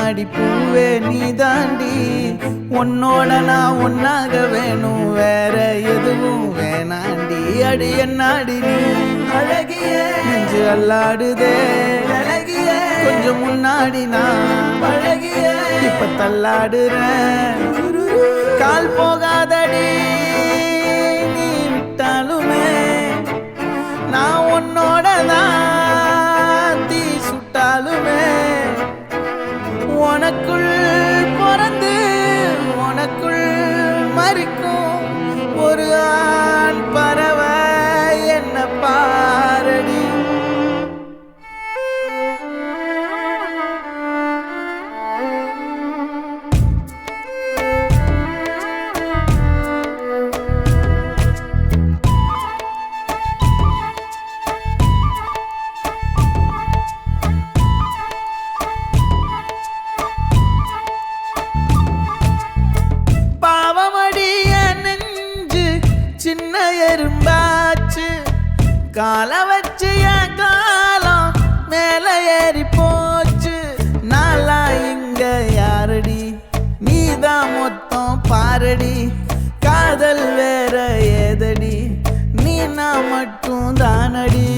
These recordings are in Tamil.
கண்ணாடி பூவே நீ தாண்டி உன்னோட நான் ஒன்னாக வேணும் வேற எதுவும் வேணாண்டி அடி என்னாடி நீ அழகிய நெஞ்சு அல்லாடுதே அழகிய கொஞ்சம் முன்னாடி நான் அழகிய இப்ப தள்ளாடுறேன் கால் போகாதடி நீ விட்டாலுமே நான் உன்னோட தான் தீ சுட்டாலுமே உனக்குள் பிறந்து உனக்குள் மறிக்கும் ஒரு ஆண் பறவை என்ன பாரடி சின்ன எறும்பாச்சு கால வச்சு என் காலம் மேல ஏறி போச்சு நாளா இங்க யாரடி நீதான் மொத்தம் பாரடி காதல் வேற ஏதடி நீ நான் மட்டும் தானடி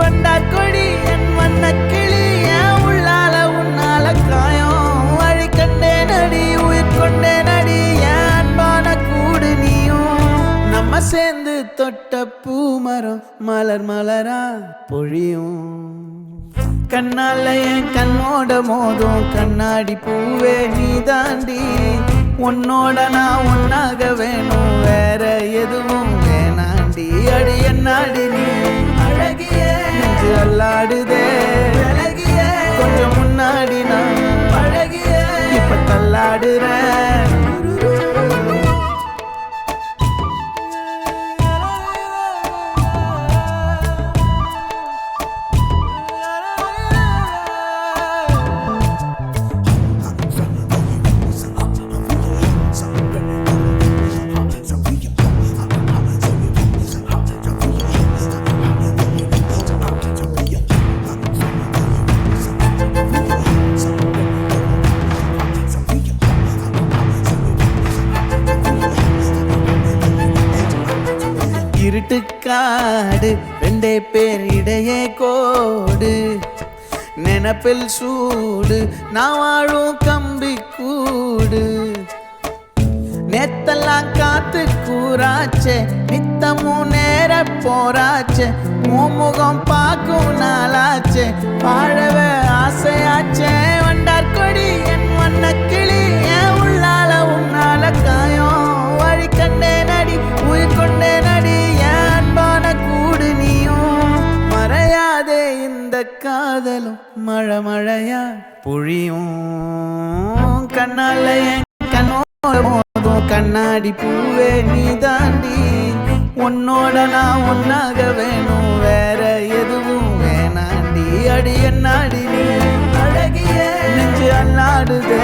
வண்டா கொடி என் வண்ண கிளி என் உள்ளால உன்னால காயம் வழி கண்டே நடி உயிர் கொண்டே நடி என் அன்பான கூடு நீயும் நம்ம சேர்ந்து தொட்ட பூமரம் மலர் மலரா பொழியும் கண்ணால என் கண்ணோட மோதும் கண்ணாடி பூவே நீ தாண்டி உன்னோட நான் ஒன்னாக வேணும் வேற எதுவும் வேணாண்டி அடி என்னாடி நீ அழகிய நெஞ்சு அல்லாடுதே அழகிய கொஞ்சம் முன்னாடி நான் அழகிய இப்ப தள்ளாடுறேன் இருட்டுக்காடு ரெண்டே பேர் இடையே கோடு நினப்பில் சூடு நான் வாழும் கம்பி கூடு நேத்தெல்லாம் காத்து கூறாச்சே நித்தமும் நேர போராச்சே முகம் பார்க்கும் நாளாச்சே வாழவே ஆசையாச்சே வண்டார் கொடி என் வண்ண கிளி என் உள்ளால உன்னால காயம் வழி கண்டே நடி உயிர் கொண்டே நடி என் அன்பான கூடு நீயும் மறையாதே இந்த காதலும் மழை மழையா பொழியும் கண்ணால என் கண்ணோட கண்ணாடி பூவே நீ தாண்டி உன்னோட நான் ஒன்னாக வேணும் வேற எதுவும் வேணாண்டி அடி என்னாடி நீ அழகிய நெஞ்சு அல்லாடுதே